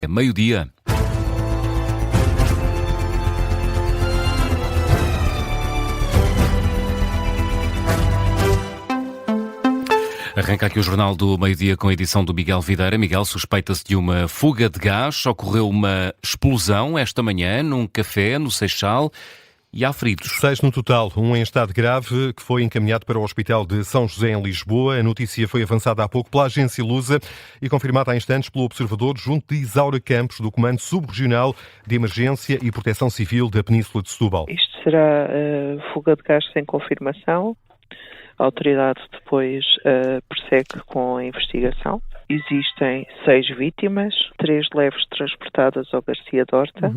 Meio-dia. Arranca aqui o Jornal do Meio-Dia com a edição do Miguel Videira. Miguel, suspeita-se de uma fuga de gás. Ocorreu uma explosão esta manhã num café no Seixal e há feridos. 6 no total, um em estado grave que foi encaminhado para o Hospital de São José em Lisboa. A notícia foi avançada há pouco pela agência Lusa e confirmada há instantes pelo observador junto de Isaura Campos, do Comando Subregional de Emergência e Proteção Civil da Península de Setúbal. Isto será fuga de gás sem confirmação. A autoridade depois prossegue com a investigação. Existem 6 vítimas, 3 leves transportadas ao Garcia Dorta,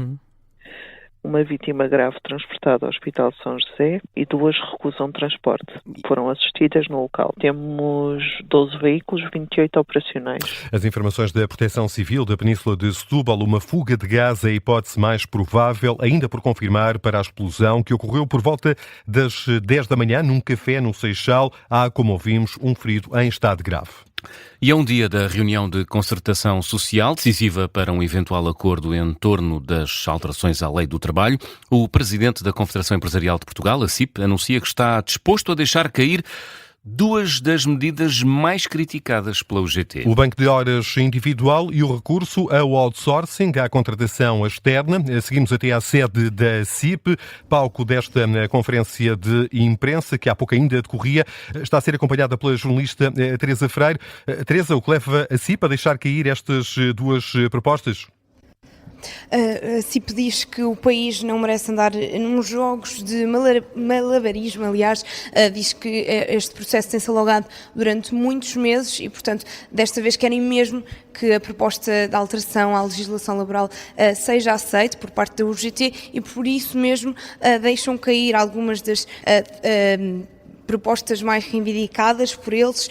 uma vítima grave transportada ao Hospital de São José e 2 recusam transporte. Foram assistidas no local. Temos 12 veículos, 28 operacionais. As informações da Proteção Civil da Península de Setúbal, uma fuga de gás é a hipótese mais provável, ainda por confirmar, para a explosão que ocorreu por volta das 10 da manhã num café no Seixal. Há, como ouvimos, um ferido em estado grave. E é um dia da reunião de concertação social, decisiva para um eventual acordo em torno das alterações à lei do trabalho. O presidente da Confederação Empresarial de Portugal, a CIP, anuncia que está disposto a deixar cair 2 das medidas mais criticadas pela UGT. O banco de horas individual e o recurso ao outsourcing, à contratação externa. Seguimos até à sede da CIP, palco desta conferência de imprensa, que há pouco ainda decorria. Está a ser acompanhada pela jornalista Teresa Freire. Teresa, o que leva a CIP a deixar cair estas 2 propostas? A CIP diz que o país não merece andar nos jogos de malabarismo, aliás, diz que este processo tem-se alongado durante muitos meses e, portanto, desta vez querem mesmo que a proposta de alteração à legislação laboral seja aceita por parte da UGT e, por isso mesmo, deixam cair algumas das propostas mais reivindicadas por eles.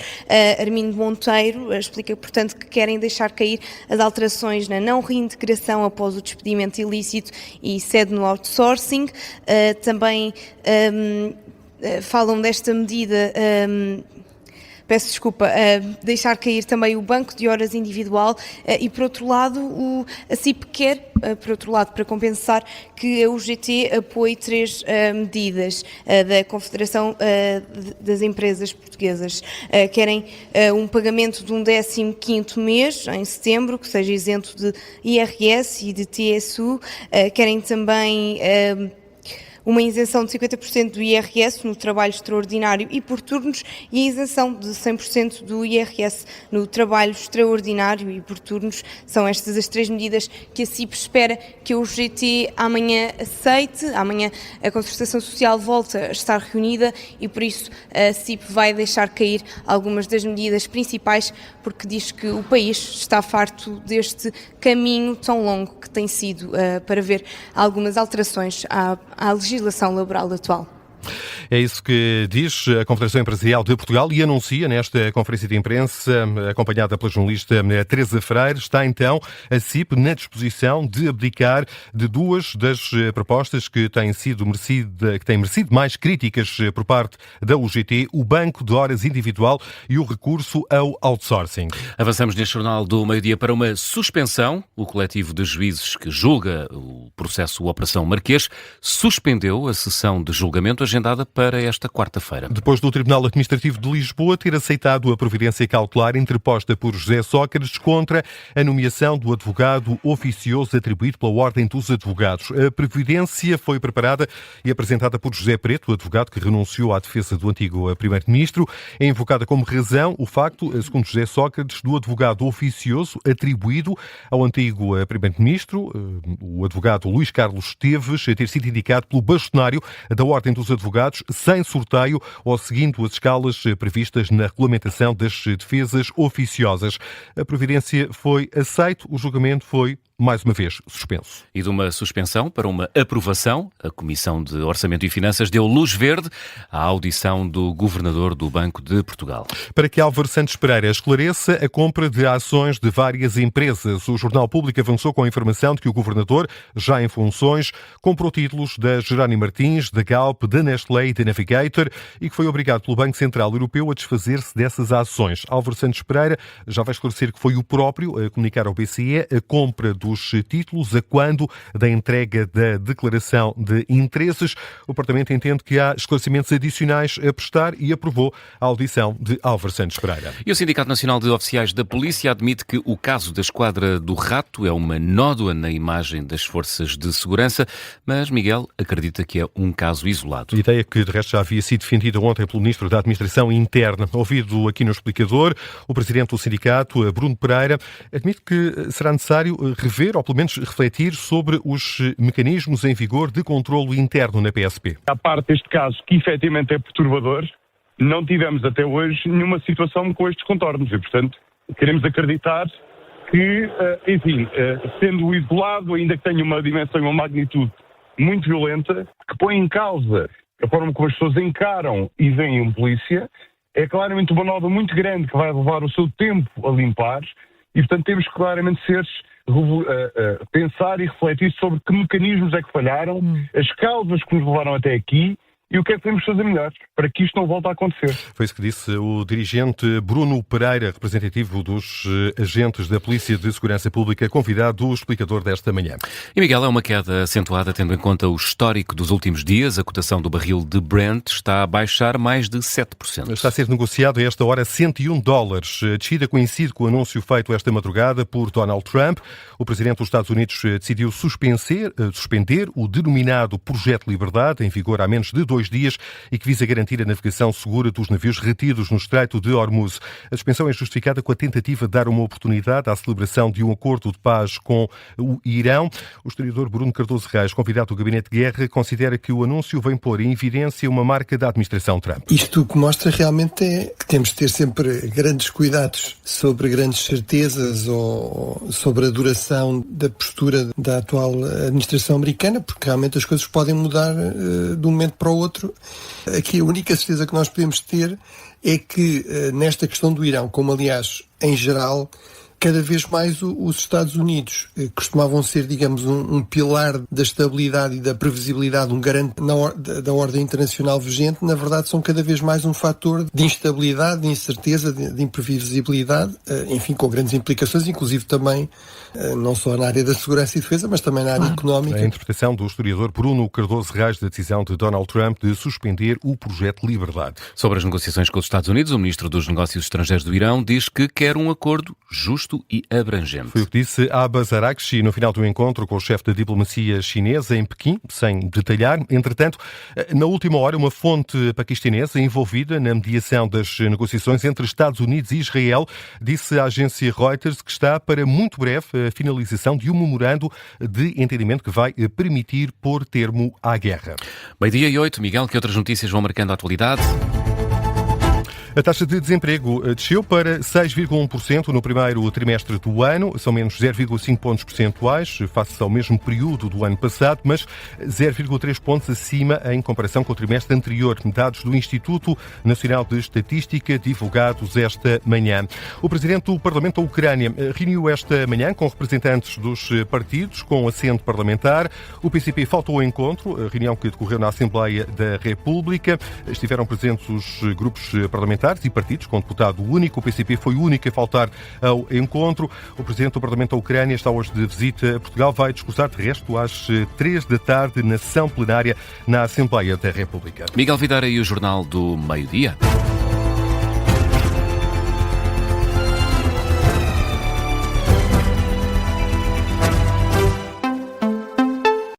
Armindo Monteiro explica, portanto, que querem deixar cair as alterações na não reintegração após o despedimento ilícito e sede no outsourcing. Também falam desta medida, deixar cair também o banco de horas individual e, por outro lado, a CIP quer, por outro lado, para compensar, que a UGT apoie 3 medidas da Confederação das Empresas Portuguesas. Querem um pagamento de um 15º mês, em setembro, que seja isento de IRS e de TSU. Querem também uma isenção de 50% do IRS no trabalho extraordinário e por turnos e a isenção de 100% do IRS no trabalho extraordinário e por turnos. São estas as 3 medidas que a CIP espera que a UGT amanhã aceite. Amanhã a concertação social volta a estar reunida e por isso a CIP vai deixar cair algumas das medidas principais, porque diz que o país está farto deste caminho tão longo que tem sido para ver algumas alterações à legislação laboral atual. É isso que diz a Confederação Empresarial de Portugal e anuncia nesta conferência de imprensa, acompanhada pela jornalista Teresa Freire. Está então a CIP na disposição de abdicar de 2 das propostas que têm merecido mais críticas por parte da UGT, o banco de horas individual e o recurso ao outsourcing. Avançamos neste Jornal do Meio-Dia para uma suspensão. O coletivo de juízes que julga o processo Operação Marquês suspendeu a sessão de julgamento agendada para esta quarta-feira. Depois do Tribunal Administrativo de Lisboa ter aceitado a providência cautelar interposta por José Sócrates contra a nomeação do advogado oficioso atribuído pela Ordem dos Advogados. A providência foi preparada e apresentada por José Preto, advogado que renunciou à defesa do antigo primeiro-ministro. É invocada como razão o facto, segundo José Sócrates, do advogado oficioso atribuído ao antigo primeiro-ministro, o advogado Luís Carlos Esteves, ter sido indicado pelo bastonário da Ordem dos Advogados sem sorteio ou seguindo as escalas previstas na regulamentação das defesas oficiosas. A providência foi aceita, o julgamento foi mais uma vez suspenso. E de uma suspensão para uma aprovação, a Comissão de Orçamento e Finanças deu luz verde à audição do Governador do Banco de Portugal. Para que Álvaro Santos Pereira esclareça a compra de ações de várias empresas, o Jornal Público avançou com a informação de que o Governador, já em funções, comprou títulos da Jerónimo Martins, da Galp, da Nestlé e The Navigator e que foi obrigado pelo Banco Central Europeu a desfazer-se dessas ações. Álvaro Santos Pereira já vai esclarecer que foi o próprio a comunicar ao BCE a compra dos títulos a quando da entrega da declaração de interesses. O Parlamento entende que há esclarecimentos adicionais a prestar e aprovou a audição de Álvaro Santos Pereira. E o Sindicato Nacional de Oficiais da Polícia admite que o caso da Esquadra do Rato é uma nódoa na imagem das forças de segurança, mas Miguel acredita que é um caso isolado. A ideia que, de resto, já havia sido defendida ontem pelo Ministro da Administração Interna. Ouvido aqui no explicador, o Presidente do Sindicato, Bruno Pereira, admite que será necessário rever, ou pelo menos refletir, sobre os mecanismos em vigor de controlo interno na PSP. À parte deste caso, que efetivamente é perturbador, não tivemos até hoje nenhuma situação com estes contornos e, portanto, queremos acreditar que, sendo isolado, ainda que tenha uma dimensão e uma magnitude muito violenta, que põe em causa a forma como as pessoas encaram e veem um polícia, é claramente uma nódoa muito grande que vai levar o seu tempo a limpar e, portanto, temos que claramente pensar e refletir sobre que mecanismos é que falharam, as causas que nos levaram até aqui e o que é que podemos fazer melhor para que isto não volte a acontecer. Foi isso que disse o dirigente Bruno Pereira, representativo dos agentes da Polícia de Segurança Pública, convidado do explicador desta manhã. E Miguel, é uma queda acentuada tendo em conta o histórico dos últimos dias. A cotação do barril de Brent está a baixar mais de 7%. Está a ser negociado a esta hora $101. A descida coincide com o anúncio feito esta madrugada por Donald Trump. O presidente dos Estados Unidos decidiu suspender o denominado Projeto Liberdade, em vigor há menos de 2 dias e que visa garantir a navegação segura dos navios retidos no Estreito de Hormuz. A suspensão é justificada com a tentativa de dar uma oportunidade à celebração de um acordo de paz com o Irão. O historiador Bruno Cardoso Reis, convidado do Gabinete de Guerra, considera que o anúncio vem pôr em evidência uma marca da administração Trump. Isto o que mostra realmente é que temos de ter sempre grandes cuidados sobre grandes certezas ou sobre a duração da postura da atual administração americana, porque realmente as coisas podem mudar de um momento para o outro. Aqui a única certeza que nós podemos ter é que nesta questão do Irão, como aliás em geral, cada vez mais os Estados Unidos costumavam ser, digamos, um pilar da estabilidade e da previsibilidade, um garante da ordem internacional vigente, na verdade são cada vez mais um fator de instabilidade, de incerteza, de imprevisibilidade, enfim, com grandes implicações, inclusive também não só na área da segurança e defesa, mas também na área económica. A interpretação do historiador Bruno Cardoso Reis da decisão de Donald Trump de suspender o Projeto Liberdade. Sobre as negociações com os Estados Unidos, o ministro dos Negócios Estrangeiros do Irão diz que quer um acordo justo e abrangente. Foi o que disse Abbas Araghchi no final do encontro com o chefe da diplomacia chinesa em Pequim, sem detalhar. Entretanto, na última hora, uma fonte paquistanesa envolvida na mediação das negociações entre Estados Unidos e Israel disse à agência Reuters que está para muito breve a finalização de um memorando de entendimento que vai permitir pôr termo à guerra. 12:08, Miguel, que outras notícias vão marcando a atualidade? A taxa de desemprego desceu para 6,1% no primeiro trimestre do ano, são menos 0,5 pontos percentuais face ao mesmo período do ano passado, mas 0,3 pontos acima em comparação com o trimestre anterior, dados do Instituto Nacional de Estatística divulgados esta manhã. O Presidente do Parlamento da Ucrânia reuniu esta manhã com representantes dos partidos com assento parlamentar. O PCP faltou ao encontro, a reunião que decorreu na Assembleia da República. Estiveram presentes os grupos parlamentares e partidos, com deputado único. O PCP foi o único a faltar ao encontro. O Presidente do Parlamento da Ucrânia está hoje de visita a Portugal. Vai discursar, de resto, às 3 da tarde, na sessão plenária na Assembleia da República. Miguel Videira e o Jornal do Meio-Dia.